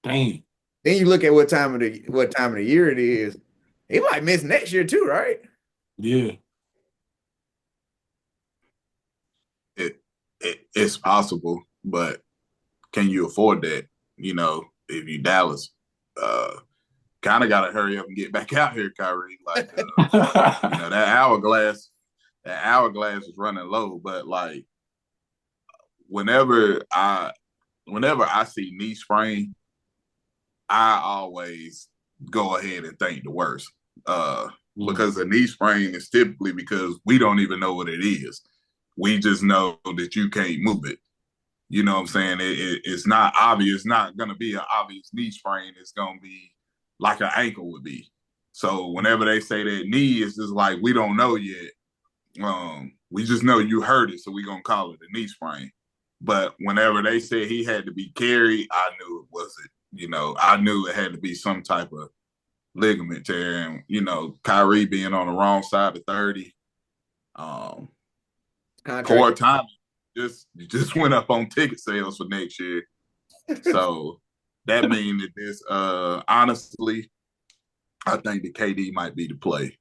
Dang. Then you look at what time of the year it is. He might miss next year too, right? Yeah. It's possible, but can you afford that? If you Dallas, uh, kind of got to hurry up and get back out here, Kyrie. Like, that hourglass is running low. But like, whenever I, whenever I see knee sprain, I always go ahead and think the worst. Because a knee sprain is typically because we don't even know what it is. We just know that you can't move it. You know what I'm saying? It's not obvious. It's not going to be an obvious knee sprain. It's going to be like an ankle would be. So whenever they say that knee, it's just like, we don't know yet. We just know you hurt it, so we're going to call it a knee sprain. But whenever they said he had to be carried, I knew it wasn't. I knew it had to be some type of ligament tear. And, Kyrie being on the wrong side of 30, poor Contract. timing. Just went up on ticket sales for next year. So that means that this honestly, I think that KD might be the play.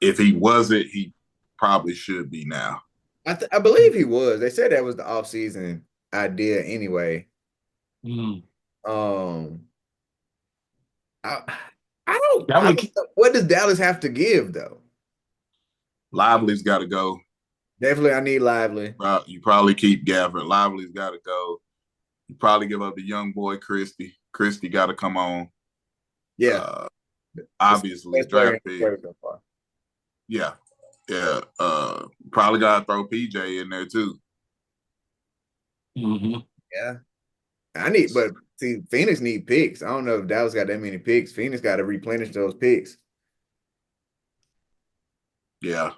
If he wasn't, he probably should be now. I believe he was. They said that was the offseason idea anyway. Mm. Um, I, That I would don't know. What does Dallas have to give though? Lively's got to go. Definitely, I need Lively. You probably keep Gafford. Lively's got to go. You probably give up the young boy Christie. Christie got to come on. Yeah, Obviously, best player in draft the pick. player so far. Yeah, yeah. Probably got to throw PJ in there too. Mm-hmm. Yeah, but see, Phoenix need picks. I don't know if Dallas got that many picks. Phoenix got to replenish those picks. Yeah,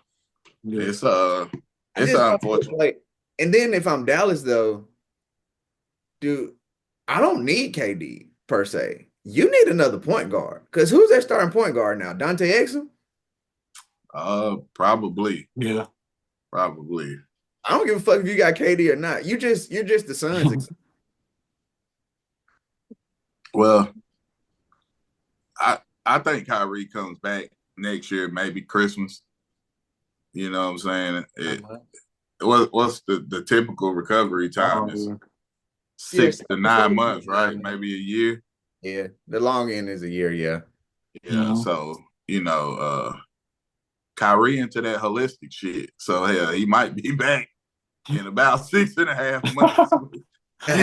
Yeah. I it's just don't know, unfortunate. like, and then if I'm Dallas though, dude, I don't need KD per se. You need another point guard because who's that starting point guard now? Dante Exum? Probably, Yeah. probably. I don't give a fuck if you got KD or not. You're just the Suns. Well, I think Kyrie comes back next year, maybe Christmas. You know what I'm saying? What's the typical recovery time is Yeah, 6 to 9 months, right? Maybe a year. yeah. The long end is a year, yeah. Yeah. Mm-hmm. So, Kyrie into that holistic shit. So hell, he might be back in about 6.5 months.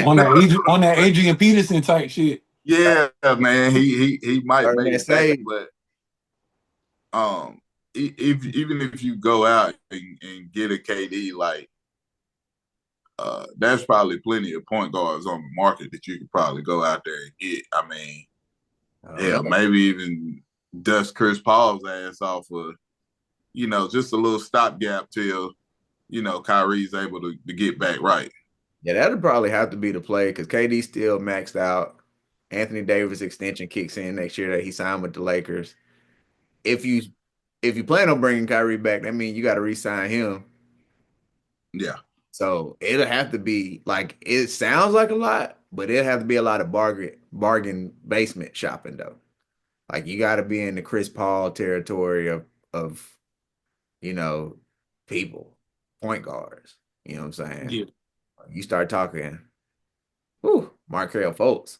On that Adrian Peterson type shit. Yeah, man, he might Or make that it back, say, but even if you go out and get a KD, like there's probably plenty of point guards on the market that you could probably go out there and get. I mean, hell, maybe even dust Chris Paul's ass off of, just a little stopgap till, Kyrie's able to get back right. yeah, that'll probably have to be the play because KD still maxed out. Anthony Davis extension kicks in next year that he signed with the Lakers. If you if you plan on bringing Kyrie back, that means you got to re-sign him. Yeah. So it'll have to be like it sounds like a lot, but it'll have to be a lot of bargain basement shopping though. Like you got to be in the Chris Paul territory of you know people, point guards. You know what I'm saying? Yeah. You start talking, whew, Markelle Fultz.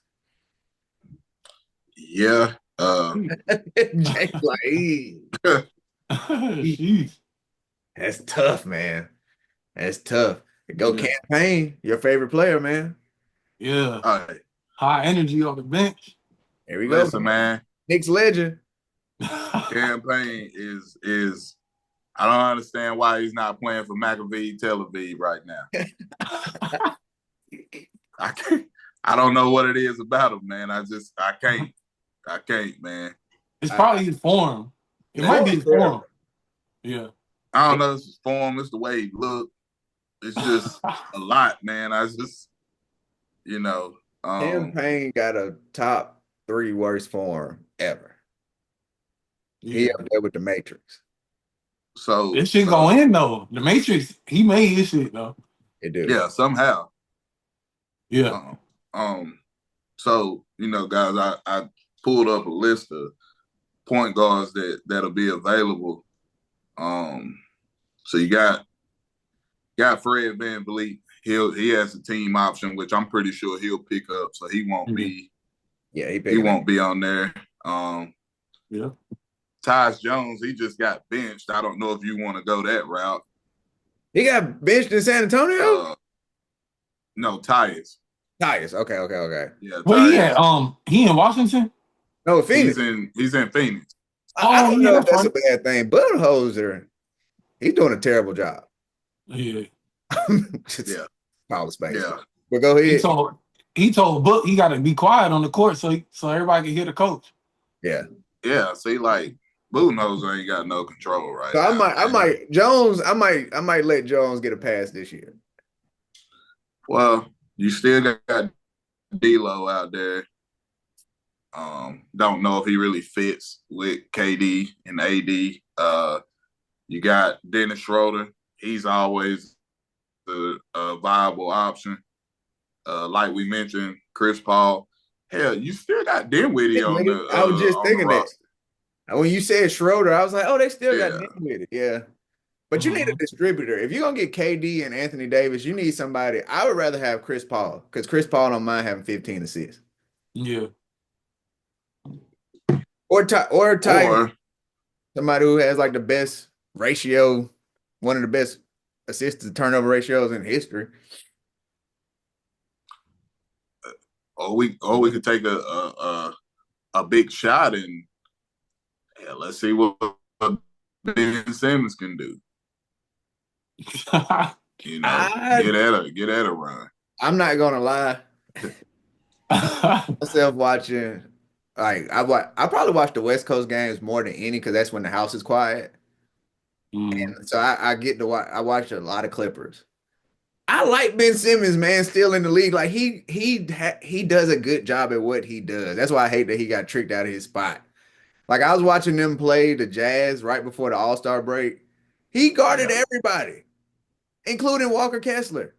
Yeah. Jake, like, Jeez. that's tough, man. That's tough. Go Yeah. campaign, your favorite player, man. Yeah. All right. High energy on the bench. Here we go, Listen, man. Knicks legend. Campaign is I don't understand why he's not playing for McAfee Tel Aviv right now. I can't. I don't know what it is about him, man. I can't. I can't, man. It's probably his form. It might be his form. Yeah. I don't know. It's his form. It's the way he look. It's just a lot, man. I just, you know, Campaign got a top three worst form ever. He Yeah. up there with the Matrix. So This shit go in though. The Matrix, he made his shit though. It do. Yeah, somehow. Yeah. So, guys, I pulled up a list of point guards that'll be available. So you got Fred VanVleet. He has a team option, which I'm pretty sure he'll pick up, so he won't be he won't be on there. Yeah. Tyus Jones, he just got benched. I don't know if you want to go that route. He got benched in San Antonio? No, Tyus. Tyus. Okay. Yeah, Well, Tyus. he in Washington? No, Phoenix. He's in Phoenix. I don't know if that's right. a bad thing. Budenholzer, he's doing a terrible job. Yeah. Yeah. Call a space. Yeah. But go ahead. He told Book he got to be quiet on the court so everybody can hear the coach. Yeah. Yeah. See, like Budenholzer ain't got no control right So now. I might let Jones get a pass this year. Well, you still got D'Lo out there. Don't know if he really fits with KD and AD. You got Dennis Schroeder. He's always a viable option. Like we mentioned, Chris Paul. Hell, you still got Dinwiddie on the I was just thinking that. When you said Schroeder, I was like, oh, they still got Dinwiddie. Yeah. But you need a distributor. If you're going to get KD and Anthony Davis, you need somebody. I would rather have Chris Paul because Chris Paul don't mind having 15 assists. Yeah. Or somebody who has like the best ratio, one of the best assist to turnover ratios in history. Or we could take a big shot and let's see what Ben Simmons can do. Get at a run. I'm not gonna lie. Myself watching, like I probably watch the West Coast games more than any because that's when the house is quiet. And so I get to watch. I watch a lot of Clippers. I like Ben Simmons, man, still in the league. Like he does a good job at what he does. That's why I hate that he got tricked out of his spot. Like I was watching them play the Jazz right before the All-Star break. He guarded everybody, including Walker Kessler.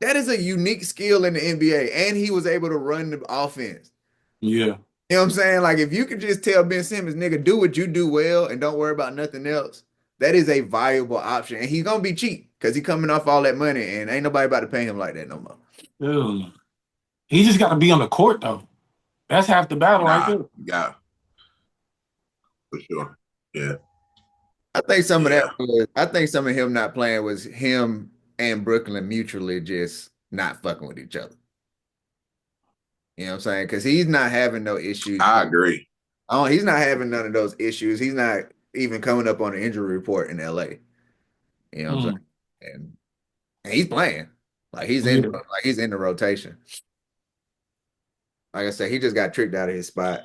That is a unique skill in the NBA, and he was able to run the offense. Yeah. You know what I'm saying? Like if you could just tell Ben Simmons, nigga, do what you do well and don't worry about nothing else. That is a viable option, and he's gonna be cheap because he's coming off all that money, and ain't nobody about to pay him like that no more. Ew. He just got to be on the court though. That's half the battle right there. Yeah, for sure. Yeah, I think some of that was. I think some of him not playing was him and Brooklyn mutually just not fucking with each other. You know what I'm saying? Because he's not having no issues. I agree. Oh, he's not having none of those issues. He's not even coming up on an injury report in LA. You know what I'm saying? And he's playing. Like he's in the rotation. Like I said, he just got tricked out of his spot.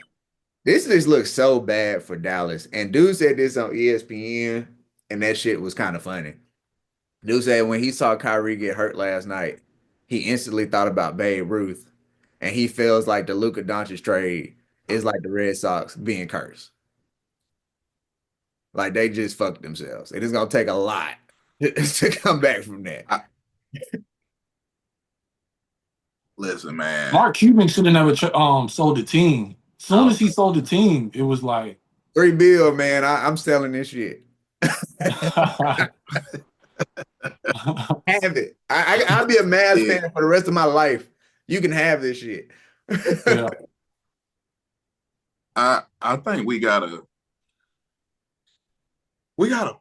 This just looks so bad for Dallas. And dude said this on ESPN, and that shit was kind of funny. Dude said when he saw Kyrie get hurt last night, he instantly thought about Babe Ruth, and he feels like the Luka Doncic trade is like the Red Sox being cursed. Like they just fucked themselves. It is gonna take a lot to come back from that. Listen, man. Mark Cuban should have never sold the team. As soon as he sold the team, it was like $3 billion, man. I'm selling this shit. Have it. I'll be a Mavs fan for the rest of my life. You can have this shit. Yeah. I think we gotta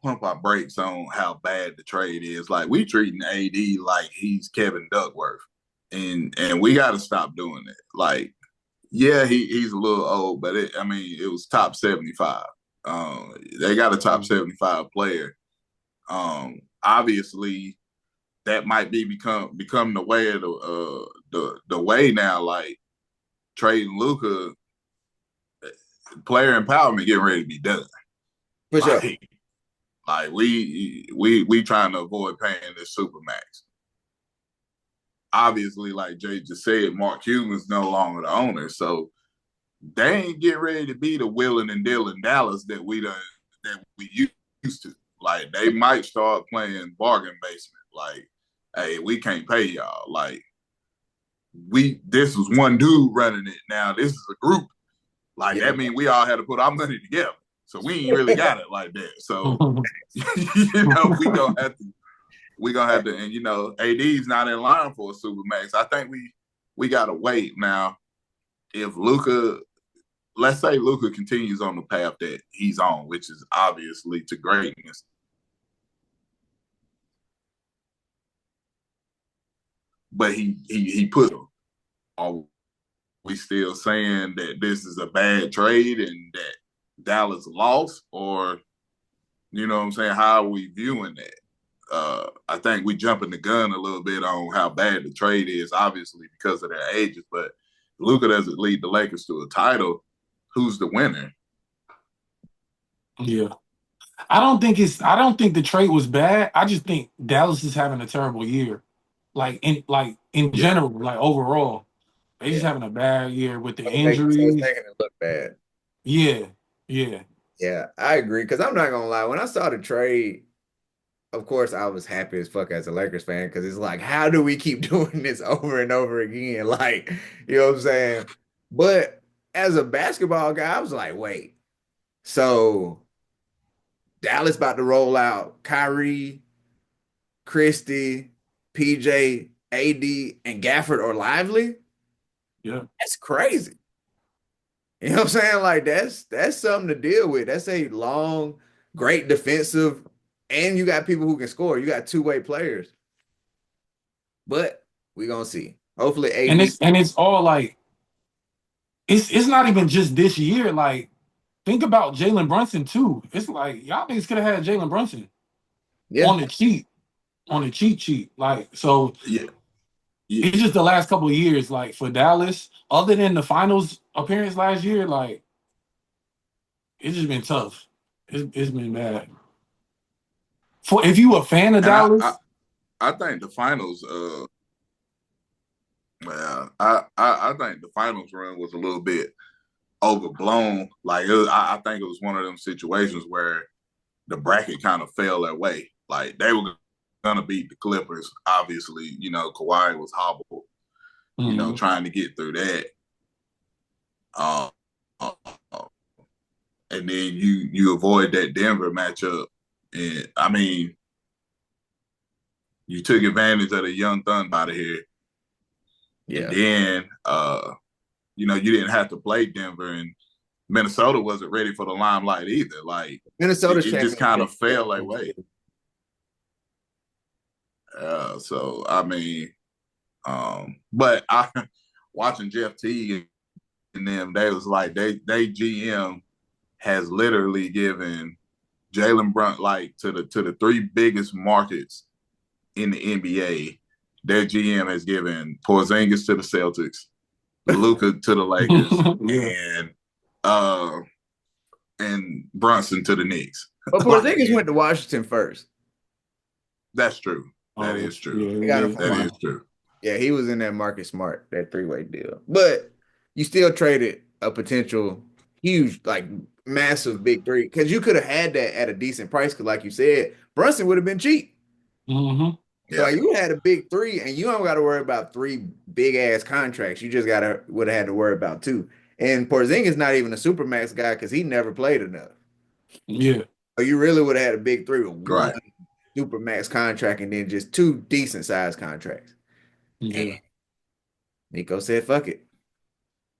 pump our brakes on how bad the trade is. Like we treating AD like he's Kevin Duckworth, and we gotta stop doing it. Like, yeah, he's a little old, but it was top 75. They got a top 75 player. Obviously, that might become the way of the way now. Like trading Luka, player empowerment getting ready to be done. For sure. Like we trying to avoid paying this supermax. Obviously, like Jay just said, Mark Cuban's no longer the owner, so they ain't get ready to be the willing and dealing Dallas that we used to. Like they might start playing bargain basement. Like, hey, we can't pay y'all. Like this was one dude running it. Now this is a group. Like Yeah. that means we all had to put our money together. So we ain't really got it like that. So we gonna have to, and AD's not in line for a super max. I think we gotta wait now. If Luka, let's say Luka continues on the path that he's on, which is obviously to greatness. But he put him. Are we still saying that this is a bad trade and that Dallas lost, or you know what I'm saying? How are we viewing that? I think we jumping the gun a little bit on how bad the trade is, obviously because of their ages. But Luka doesn't lead the Lakers to a title. Who's the winner? Yeah. I don't think the trade was bad. I just think Dallas is having a terrible year. Like in general, like overall. They just having a bad year with the So it's injuries. making it look bad. Yeah. Yeah. Yeah, I agree. Because I'm not gonna lie, when I saw the trade, of course, I was happy as fuck as a Lakers fan because it's like, how do we keep doing this over and over again? Like, you know what I'm saying? But as a basketball guy, I was like, wait, so Dallas about to roll out Kyrie, Christie, PJ, AD, and Gafford or Lively? Yeah. That's crazy. You know what I'm saying? Like that's something to deal with. That's a long, great defensive, and you got people who can score. You got two-way players. But we're gonna see. Hopefully And AD. it's all like it's not even just this year. Like, think about Jalen Brunson too. It's like y'all niggas could have had Jalen Brunson Yeah. on the cheat sheet. Like, so Yeah. it's just the last couple of years, like for Dallas, other than the finals appearance last year, like it's just been tough. It's been bad. For if you a fan of And Dallas, I think the finals well, I think the finals run was a little bit overblown. Like I think it was one of them situations where the bracket kind of fell that way. Like they were gonna beat the Clippers. Obviously, Kawhi was hobbled. Trying to get through that. Uh, uh, and then you avoid that Denver matchup. And I mean, you took advantage of the young Thunder out of here. Yeah. And then you didn't have to play Denver, and Minnesota wasn't ready for the limelight either. Like Minnesota's it just kind of fell that way. So I mean, but I watching Jeff Teague and them, they was like they GM has literally given Jalen Brunson like to the three biggest markets in the NBA. Their GM has given Porzingis to the Celtics, Luka to the Lakers, yeah. and Brunson to the Knicks. But Porzingis went to Washington first. That's true. That is true. That is true. Yeah, he was in that Marcus Smart, that three-way deal. But you still traded a potential huge, like massive big three because you could have had that at a decent price. Because, like you said, Brunson would have been cheap. Mm-hmm. So like, you had a big three, and you don't got to worry about three big ass contracts. You just would have had to worry about two. And Porzingis not even a super max guy because he never played enough. Yeah. So you really would have had a big three with Right. one super max contract and then just two decent sized contracts. Yeah. And Nico said, "Fuck it,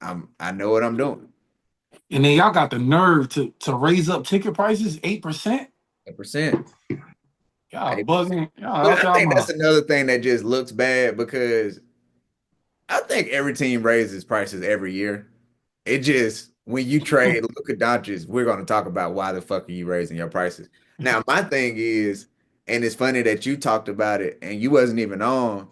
I know what I'm doing." And then y'all got the nerve to raise up ticket prices 8%. 8%. Y'all bugging. But I think that's another thing that just looks bad because I think every team raises prices every year. It just when you trade Luka Doncic, we're going to talk about why the fuck are you raising your prices. Now, my thing is, and it's funny that you talked about it and you wasn't even on.